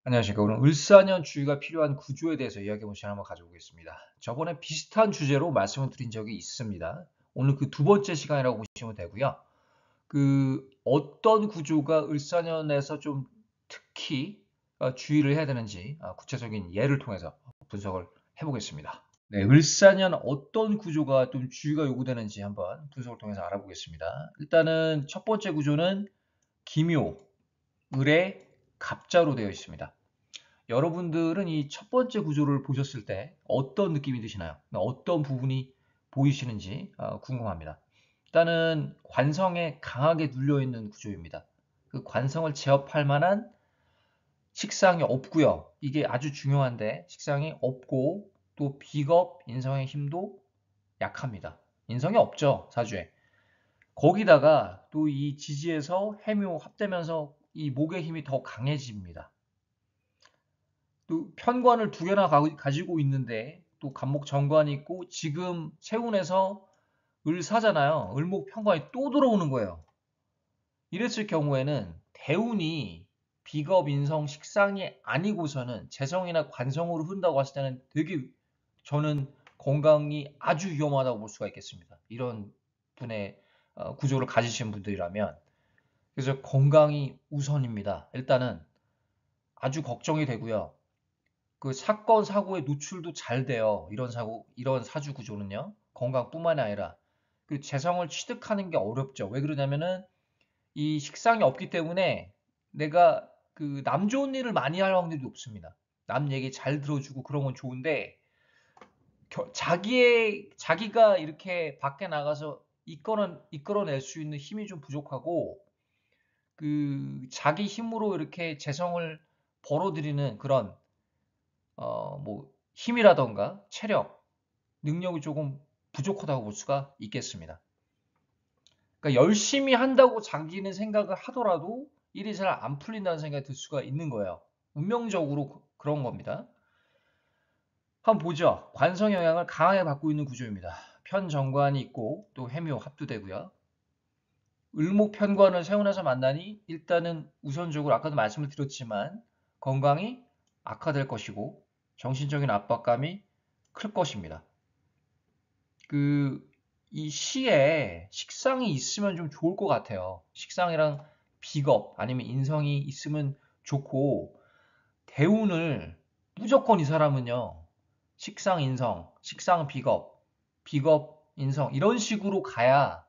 안녕하십니까. 오늘 을사년 주의가 필요한 구조에 대해서 이야기해볼 시간 한번 가져보겠습니다. 저번에 비슷한 주제로 말씀을 드린 적이 있습니다. 오늘 그 두 번째 시간이라고 보시면 되고요. 어떤 구조가 을사년에서 좀 특히 주의를 해야 되는지 구체적인 예를 통해서 분석을 해보겠습니다. 네, 을사년 어떤 구조가 좀 주의가 요구되는지 한번 분석을 통해서 알아보겠습니다. 일단은 첫 번째 구조는 기묘, 을의 갑자로 되어 있습니다. 여러분들은 이 첫 번째 구조를 보셨을 때 어떤 느낌이 드시나요? 어떤 부분이 보이시는지 궁금합니다. 일단은 관성에 강하게 눌려있는 구조입니다. 그 관성을 제압할 만한 식상이 없고요. 이게 아주 중요한데 식상이 없고 또 비겁, 인성의 힘도 약합니다. 인성이 없죠, 사주에. 거기다가 또 이 지지에서 해묘 합되면서 이 목의 힘이 더 강해집니다. 또 편관을 두 개나 가지고 있는데 또 간목 정관이 있고 지금 세운에서 을사잖아요. 을목 편관이 또 들어오는 거예요. 이랬을 경우에는 대운이 비겁, 인성, 식상이 아니고서는 재성이나 관성으로 흐른다고 했을 때는 되게 저는 건강이 아주 위험하다고 볼 수가 있겠습니다. 이런 분의 구조를 가지신 분들이라면. 그래서 건강이 우선입니다. 일단은 아주 걱정이 되고요. 그 사건 사고의 노출도 잘 돼요. 이런 사고, 이런 사주 구조는요. 건강뿐만이 아니라 그 재성을 취득하는 게 어렵죠. 왜 그러냐면은 이 식상이 없기 때문에 내가 그 남 좋은 일을 많이 할 확률이 높습니다. 남 얘기 잘 들어주고 그런 건 좋은데 자기가 이렇게 밖에 나가서 이끌어낼 수 있는 힘이 좀 부족하고 그 자기 힘으로 이렇게 재성을 벌어들이는 그런 뭐 힘이라던가 체력, 능력이 조금 부족하다고 볼 수가 있겠습니다. 그러니까 열심히 한다고 자기는 생각을 하더라도 일이 잘 안 풀린다는 생각이 들 수가 있는 거예요. 운명적으로 그런 겁니다. 한번 보죠. 관성 영향을 강하게 받고 있는 구조입니다. 편정관이 있고 또 해묘 합두되고요. 을목 편관을 세운해서 만나니 일단은 우선적으로 아까도 말씀을 드렸지만 건강이 악화될 것이고 정신적인 압박감이 클 것입니다. 이 시에 식상이 있으면 좀 좋을 것 같아요. 식상이랑 비겁 아니면 인성이 있으면 좋고 대운을 무조건 이 사람은요. 식상 인성, 식상 비겁, 비겁 인성 이런 식으로 가야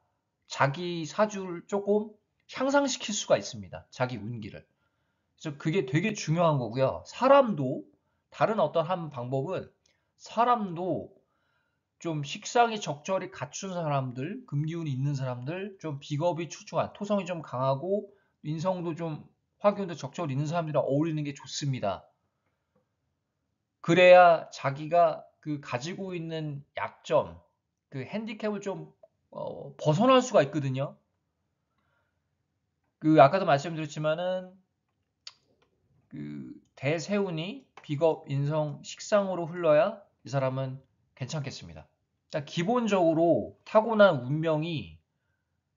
자기 사주를 조금 향상시킬 수가 있습니다. 자기 운기를. 그래서 그게 되게 중요한 거고요. 사람도 다른 어떤 한 방법은 사람도 좀 식상이 적절히 갖춘 사람들, 금기운이 있는 사람들, 좀 비겁이 출중한, 토성이 좀 강하고 인성도 좀 화기운도 적절히 있는 사람들이랑 어울리는 게 좋습니다. 그래야 자기가 그 가지고 있는 약점, 그 핸디캡을 좀 벗어날 수가 있거든요. 그 아까도 말씀드렸지만은 그 대세운이 비겁, 인성, 식상으로 흘러야 이 사람은 괜찮겠습니다. 그러니까 기본적으로 타고난 운명이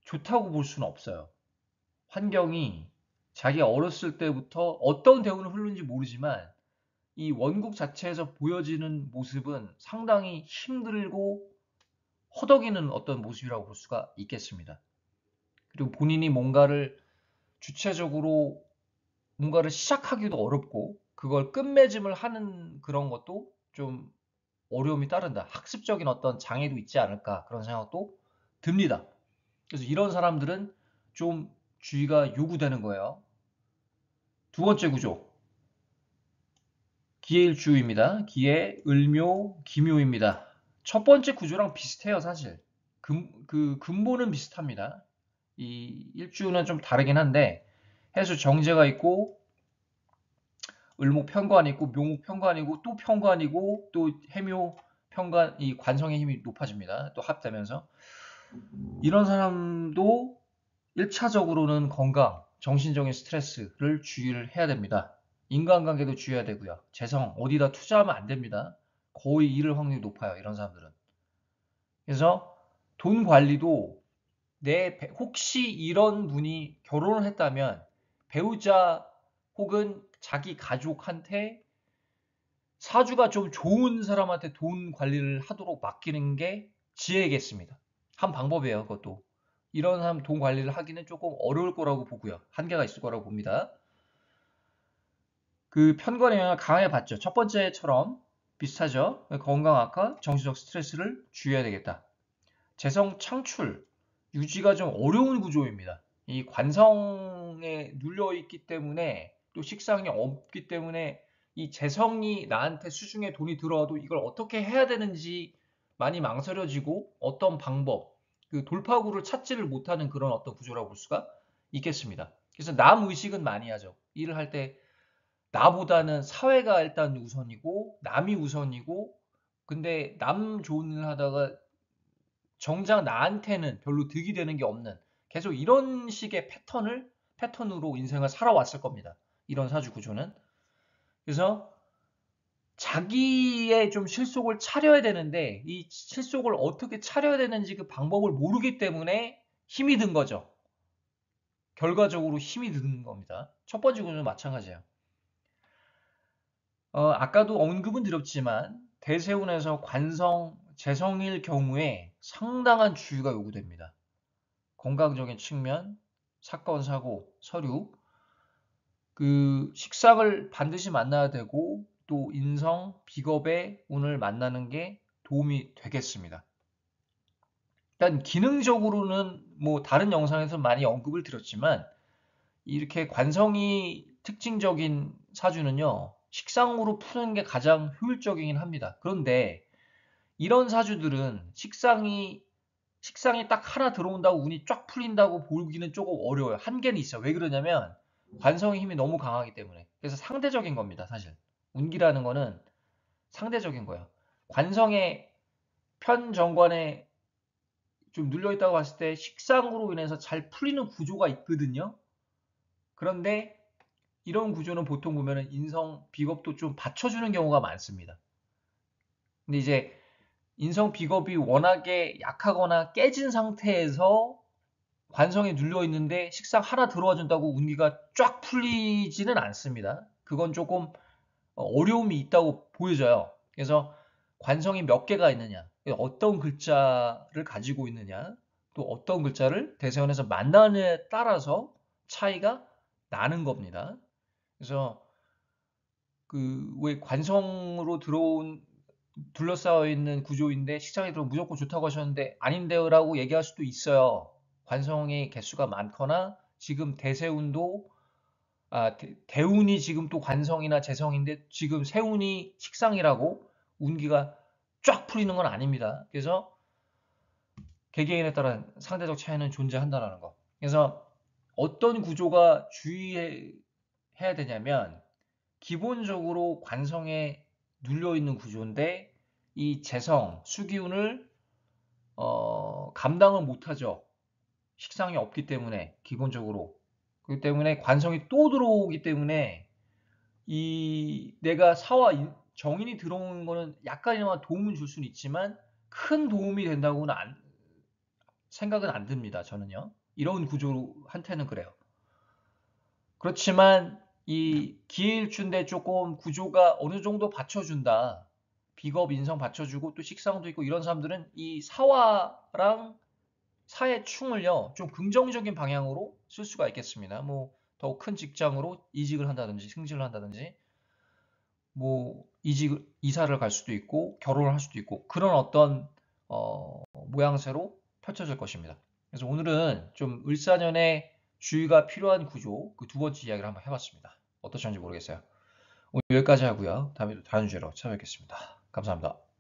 좋다고 볼 수는 없어요. 환경이 자기가 어렸을 때부터 어떤 대운을 흐르는지 모르지만 이 원국 자체에서 보여지는 모습은 상당히 힘들고 허덕이는 어떤 모습이라고 볼 수가 있겠습니다. 그리고 본인이 뭔가를 주체적으로 뭔가를 시작하기도 어렵고 그걸 끝맺음을 하는 그런 것도 좀 어려움이 따른다. 학습적인 어떤 장애도 있지 않을까 그런 생각도 듭니다. 그래서 이런 사람들은 좀 주의가 요구되는 거예요. 두 번째 구조. 기해일주입니다. 기해, 을묘, 기묘입니다. 첫 번째 구조랑 비슷해요, 사실. 그 근본은 비슷합니다. 이 일주는 좀 다르긴 한데 해수 정제가 있고 을목 편관이 있고 묘목 편관이고 또 편관이고 또 해묘 편관 이 관성의 힘이 높아집니다. 또 합되면서 이런 사람도 1차적으로는 건강, 정신적인 스트레스를 주의를 해야 됩니다. 인간관계도 주의해야 되고요. 재성, 어디다 투자하면 안 됩니다. 거의 잃을 확률이 높아요. 이런 사람들은. 그래서 돈 관리도 혹시 이런 분이 결혼을 했다면 배우자 혹은 자기 가족한테 사주가 좀 좋은 사람한테 돈 관리를 하도록 맡기는 게 지혜겠습니다. 한 방법이에요, 그것도. 이런 사람 돈 관리를 하기는 조금 어려울 거라고 보고요. 한계가 있을 거라고 봅니다. 그 편관 영향을 강하게 받죠. 첫 번째처럼 비슷하죠. 건강 악화, 정신적 스트레스를 줄여야 되겠다. 재성 창출, 유지가 좀 어려운 구조입니다. 이 관성에 눌려있기 때문에 또 식상이 없기 때문에 이 재성이 나한테 수중에 돈이 들어와도 이걸 어떻게 해야 되는지 많이 망설여지고 어떤 방법, 그 돌파구를 찾지를 못하는 그런 어떤 구조라고 볼 수가 있겠습니다. 그래서 남 의식은 많이 하죠. 일을 할 때 나보다는 사회가 일단 우선이고 남이 우선이고 근데 남 좋은 일 하다가 정작 나한테는 별로 득이 되는 게 없는 계속 이런 식의 패턴으로 인생을 살아왔을 겁니다. 이런 사주 구조는. 그래서 자기의 좀 실속을 차려야 되는데 이 실속을 어떻게 차려야 되는지 그 방법을 모르기 때문에 힘이 든 거죠. 결과적으로 힘이 든 겁니다. 첫 번째 구조는 마찬가지예요. 아까도 언급은 드렸지만 대세운에서 관성, 재성일 경우에 상당한 주의가 요구됩니다. 건강적인 측면, 사건, 사고, 서류, 그 식상을 반드시 만나야 되고 또 인성, 비겁의 운을 만나는 게 도움이 되겠습니다. 일단 기능적으로는 뭐 다른 영상에서 많이 언급을 드렸지만 이렇게 관성이 특징적인 사주는요. 식상으로 푸는 게 가장 효율적이긴 합니다. 그런데 이런 사주들은 식상이 딱 하나 들어온다고 운이 쫙 풀린다고 보기는 조금 어려워요. 한계는 있어요. 왜 그러냐면 관성의 힘이 너무 강하기 때문에. 그래서 상대적인 겁니다, 사실. 운기라는 거는 상대적인 거예요. 관성의 편정관에 좀 눌려있다고 봤을 때 식상으로 인해서 잘 풀리는 구조가 있거든요. 그런데 이런 구조는 보통 보면은 인성 비겁도 좀 받쳐주는 경우가 많습니다. 근데 이제 인성 비겁이 워낙에 약하거나 깨진 상태에서 관성에 눌려 있는데 식상 하나 들어와 준다고 운기가 쫙 풀리지는 않습니다. 그건 조금 어려움이 있다고 보여져요. 그래서 관성이 몇 개가 있느냐, 어떤 글자를 가지고 있느냐, 또 어떤 글자를 대세원에서 만나느냐에 따라서 차이가 나는 겁니다. 그래서 그 왜 관성으로 둘러싸여 있는 구조인데 식상에 들어오면 무조건 좋다고 하셨는데 아닌데요라고 얘기할 수도 있어요. 관성의 개수가 많거나 지금 대세운도 대운이 지금 또 관성이나 재성인데 지금 세운이 식상이라고 운기가 쫙 풀리는 건 아닙니다. 그래서 개개인에 따른 상대적 차이는 존재한다는 거. 그래서 어떤 구조가 주의해야 되냐면 기본적으로 관성에 눌려 있는 구조인데 이 재성, 수기운을 감당을 못하죠. 식상이 없기 때문에 기본적으로. 그렇기 때문에 관성이 또 들어오기 때문에 이 내가 정인이 들어오는 거는 약간이나마 도움을 줄 수는 있지만 큰 도움이 된다고는 생각은 안 듭니다. 저는요. 이런 구조한테는 그래요. 그렇지만 이 기일주인데 조금 구조가 어느 정도 받쳐준다. 비겁 인성 받쳐주고 또 식상도 있고 이런 사람들은 이 사화랑 사의 충을요, 좀 긍정적인 방향으로 쓸 수가 있겠습니다. 뭐, 더 큰 직장으로 이직을 한다든지, 승진을 한다든지, 뭐, 이사를 갈 수도 있고, 결혼을 할 수도 있고, 그런 어떤, 모양새로 펼쳐질 것입니다. 그래서 오늘은 좀 을사년에 주의가 필요한 구조, 그 두 번째 이야기를 한번 해봤습니다. 어떠셨는지 모르겠어요. 오늘 여기까지 하고요. 다음에 또 다른 주제로 찾아뵙겠습니다. 감사합니다.